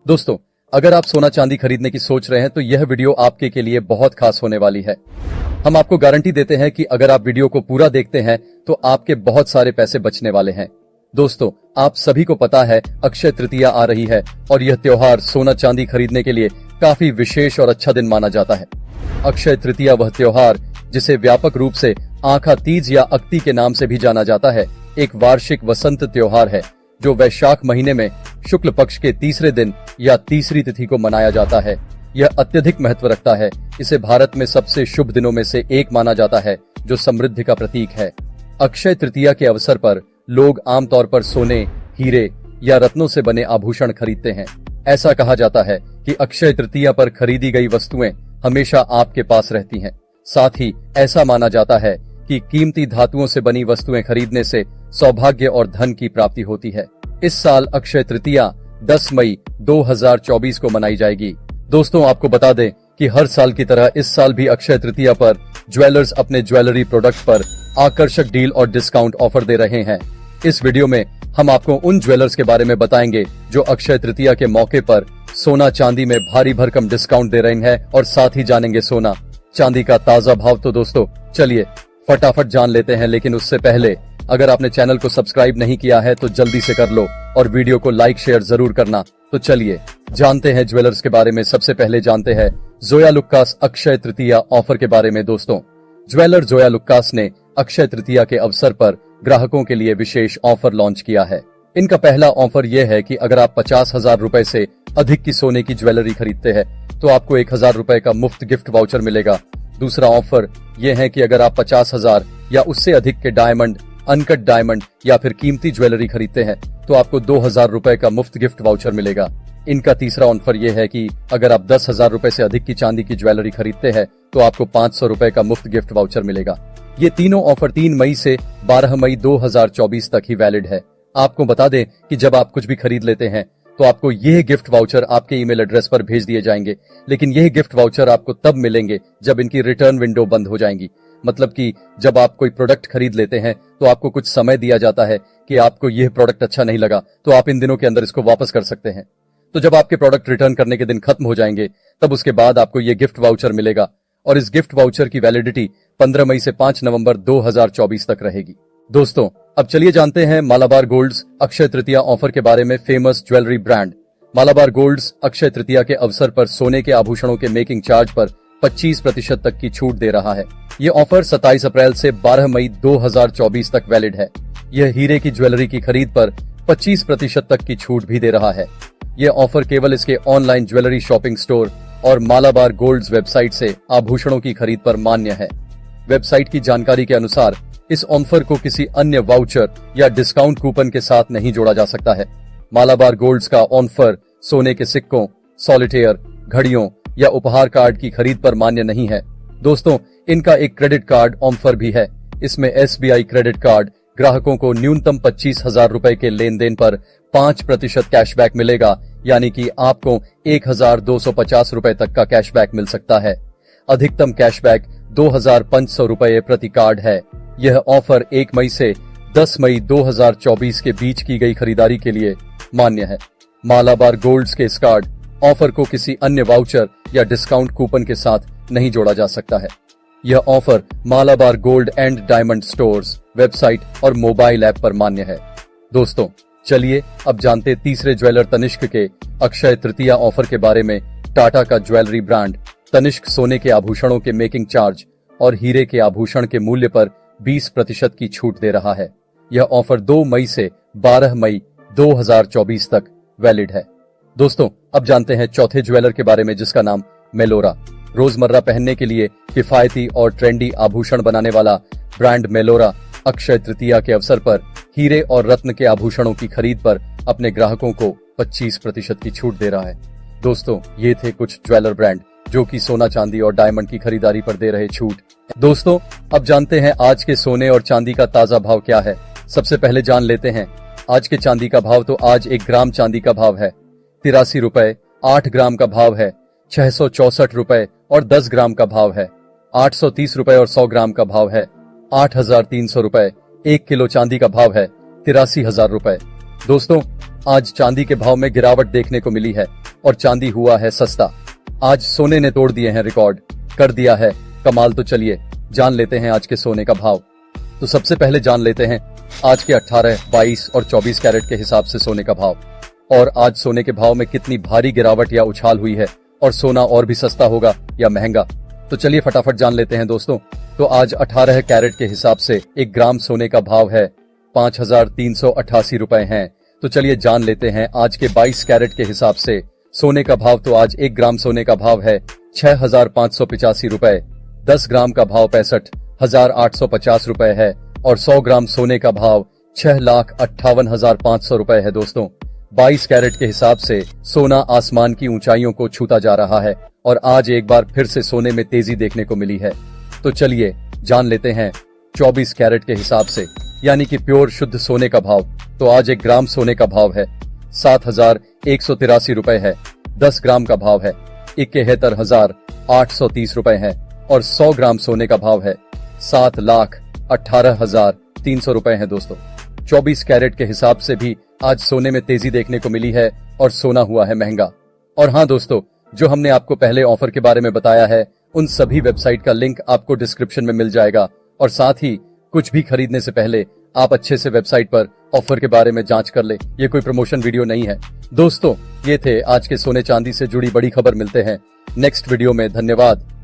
दोस्तों, अगर आप सोना चांदी खरीदने की सोच रहे हैं तो यह वीडियो आपके के लिए बहुत खास होने वाली है। हम आपको गारंटी देते हैं कि अगर आप वीडियो को पूरा देखते हैं तो आपके बहुत सारे पैसे बचने वाले हैं। दोस्तों, आप सभी को पता है अक्षय तृतीया आ रही है और यह त्योहार सोना चांदी खरीदने के लिए काफी विशेष और अच्छा दिन माना जाता है। अक्षय तृतीया वह त्योहार जिसे व्यापक रूप से आखा तीज या अक्ति के नाम से भी जाना जाता है, एक वार्षिक वसंत त्योहार है जो वैशाख महीने में शुक्ल पक्ष के तीसरे दिन या तीसरी तिथि को मनाया जाता है। यह अत्यधिक महत्व रखता है। इसे भारत में सबसे शुभ दिनों में से एक माना जाता है जो समृद्धि का प्रतीक है। अक्षय तृतीया के अवसर पर लोग आमतौर पर सोने, हीरे या रत्नों से बने आभूषण खरीदते हैं। ऐसा कहा जाता है कि अक्षय तृतीया पर खरीदी गई वस्तुएं हमेशा आपके पास रहती हैं। साथ ही ऐसा माना जाता है कि कीमती धातुओं से बनी वस्तुएं खरीदने से सौभाग्य और धन की प्राप्ति होती है। इस साल अक्षय तृतीया 10 मई 2024 को मनाई जाएगी। दोस्तों, आपको बता दें कि हर साल की तरह इस साल भी अक्षय तृतीया पर ज्वेलर्स अपने ज्वेलरी प्रोडक्ट पर आकर्षक डील और डिस्काउंट ऑफर दे रहे हैं। इस वीडियो में हम आपको उन ज्वेलर्स के बारे में बताएंगे जो अक्षय तृतीया के मौके पर सोना चांदी में भारी भरकम डिस्काउंट दे रहे हैं और साथ ही जानेंगे सोना चांदी का ताजा भाव। तो दोस्तों, चलिए फटाफट जान लेते हैं, लेकिन उससे पहले अगर आपने चैनल को सब्सक्राइब नहीं किया है तो जल्दी से कर लो और वीडियो को लाइक शेयर जरूर करना। तो चलिए जानते हैं ज्वेलर्स के बारे में। सबसे पहले जानते हैं जोया लुक्कास अक्षय तृतीया ऑफर के बारे में। दोस्तों, ज्वेलर जोया लुक्कास ने अक्षय तृतीया के अवसर पर ग्राहकों के लिए विशेष ऑफर लॉन्च किया है। इनका पहला ऑफर यह है कि अगर आप 50,000 रूपए से अधिक की सोने की ज्वेलरी खरीदते हैं तो आपको 1,000 रूपए का मुफ्त गिफ्ट वाउचर मिलेगा। दूसरा ऑफर यह है कि अगर आप 50,000 या उससे अधिक के डायमंड, अनकट डायमंड या फिर कीमती ज्वेलरी खरीदते हैं तो आपको 2,000 रूपए का मुफ्त गिफ्ट वाउचर मिलेगा। इनका तीसरा ऑफर यह है कि अगर आप 10,000 रूपए से अधिक की चांदी की ज्वेलरी खरीदते हैं तो आपको 500 रूपए का मुफ्त गिफ्ट वाउचर मिलेगा। ये तीनों ऑफर 3 मई से 12 मई 2024 तक ही वैलिड है। आपको बता दें कि जब आप कुछ भी खरीद लेते हैं तो आपको यह गिफ्ट वाउचर आपके ईमेल एड्रेस पर भेज दिए जाएंगे, लेकिन यह गिफ्ट वाउचर आपको तब मिलेंगे जब इनकी रिटर्न विंडो बंद हो जाएंगी। मतलब कि जब आप कोई प्रोडक्ट खरीद लेते हैं तो आपको कुछ समय दिया जाता है कि आपको यह प्रोडक्ट अच्छा नहीं लगा तो आप इन दिनों के अंदर इसको वापस कर सकते हैं। तो जब आपके प्रोडक्ट रिटर्न करने के दिन खत्म हो जाएंगे तब उसके बाद आपको यह गिफ्ट वाउचर मिलेगा और इस गिफ्ट वाउचर की वैलिडिटी 15 मई से 5 नवंबर 2024 तक रहेगी। दोस्तों, अब चलिए जानते हैं मालाबार गोल्ड्स अक्षय तृतीया ऑफर के बारे में। Famous jewellery brand Malabar gold's Akshaya Tritiya के अवसर पर सोने के आभूषणों के मेकिंग चार्ज पर 25% तक की छूट दे रहा है। ये ऑफर 27 अप्रैल से 12 मई 2024 तक वैलिड है। यह हीरे की ज्वेलरी की खरीद पर 25% तक की छूट भी दे रहा है। यह ऑफर केवल इसके ऑनलाइन ज्वेलरी शॉपिंग स्टोर और मालाबार गोल्ड्स वेबसाइट से आभूषणों की खरीद पर मान्य है। वेबसाइट की जानकारी के अनुसार इस ऑफर को किसी अन्य वाउचर या डिस्काउंट कूपन के साथ नहीं जोड़ा जा सकता है। मालाबार गोल्ड्स का ऑफर सोने के सिक्कों, सॉलिटेयर, घड़ियों या उपहार कार्ड की खरीद पर मान्य नहीं है। दोस्तों, इनका एक क्रेडिट कार्ड ऑफर भी है। इसमें SBI क्रेडिट कार्ड ग्राहकों को न्यूनतम 25,000 रूपए के लेन देन पर 5% कैशबैक मिलेगा, यानी कि आपको 1,250 रूपए तक का कैशबैक मिल सकता है। अधिकतम कैशबैक 2,500 रूपए प्रति कार्ड है। यह ऑफर 1 मई से 10 मई 2024 के बीच की गई खरीदारी के लिए मान्य है। मालाबार गोल्ड्स के इस कार्ड ऑफर को किसी अन्य वाउचर या डिस्काउंट कूपन के साथ नहीं जोड़ा जा सकता है। यह offer Malabar gold and diamond stores, website और मोबाइल ऐप पर मान्य है। दोस्तों, चलिए अब जानते तीसरे ज्वेलर तनिष्क के अक्षय तृतीया ऑफर के बारे में। टाटा का ज्वेलरी ब्रांड तनिष्क सोने के आभूषणों के मेकिंग चार्ज और हीरे के आभूषण के मूल्य पर 20% की छूट दे रहा है। यह ऑफर 2 मई से 12 मई 2024 तक वैलिड है। दोस्तों, अब जानते हैं चौथे ज्वेलर के बारे में जिसका नाम मेलोरा। रोजमर्रा पहनने के लिए किफायती और ट्रेंडी आभूषण बनाने वाला ब्रांड मेलोरा अक्षय तृतीया के अवसर पर हीरे और रत्न के आभूषणों की खरीद पर अपने ग्राहकों को 25% की छूट दे रहा है। दोस्तों, ये थे कुछ ज्वेलर ब्रांड जो कि सोना चांदी और डायमंड की खरीदारी पर दे रहे छूट। दोस्तों, अब जानते हैं आज के सोने और चांदी का ताजा भाव क्या है। सबसे पहले जान लेते हैं आज के चांदी का भाव। तो आज 1 ग्राम चांदी का भाव है 83 रुपए, 8 ग्राम का भाव है 664 रुपए और 10 ग्राम का भाव है 830 रुपए और 100 ग्राम का भाव है 8,300 रुपए। 1 किलो चांदी का भाव है 83,000 रुपए। दोस्तों, आज चांदी के भाव में गिरावट देखने को मिली है। और चांदी हुआ है सस्ता। आज सोने ने तोड़ दिए हैं रिकॉर्ड, कर दिया है कमाल। तो चलिए जान लेते हैं आज के सोने का भाव। तो सबसे पहले जान लेते हैं आज के 18, 22 और 24 कैरेट के हिसाब से सोने का भाव, और आज सोने के भाव में कितनी भारी गिरावट या उछाल हुई है, और सोना और भी सस्ता होगा या महंगा। तो चलिए फटाफट जान लेते हैं दोस्तों। तो आज 18 कैरेट के हिसाब से 1 ग्राम सोने का भाव है 5,388 रुपए हैं। तो चलिए जान लेते हैं आज के 22 कैरेट के हिसाब से सोने का भाव। तो आज 1 ग्राम सोने का भाव है 6,585 रुपए, 10 ग्राम का भाव 65,850 रुपए है, और 100 ग्राम सोने का भाव 6,58,500 रुपए है दोस्तों। 22 कैरेट के हिसाब से सोना आसमान की ऊंचाइयों को छूता जा रहा है, और आज एक बार फिर से सोने में तेजी देखने को मिली है। तो चलिए जान लेते हैं 24 कैरेट के हिसाब से, यानी कि प्योर शुद्ध सोने का भाव। तो आज 1 ग्राम सोने का भाव है 7,183 रुपए है, 10 ग्राम का भाव है 71,830 रुपए है, और 100 ग्राम सोने का भाव है 7,18,300 रुपए है दोस्तों। 24 कैरेट के हिसाब से भी आज सोने में तेजी देखने को मिली है, और सोना हुआ है महंगा। और हाँ दोस्तों, जो हमने आपको पहले ऑफर के बारे में बताया है, उन सभी वेबसाइट का लिंक आपको डिस्क्रिप्शन में मिल जाएगा। और साथ ही कुछ भी खरीदने से पहले आप अच्छे से वेबसाइट पर ऑफर के बारे में जांच कर ले। ये कोई प्रमोशन वीडियो नहीं है दोस्तों। ये थे आज के सोने चांदी से जुड़ी बड़ी खबर। मिलते हैं नेक्स्ट वीडियो में। धन्यवाद।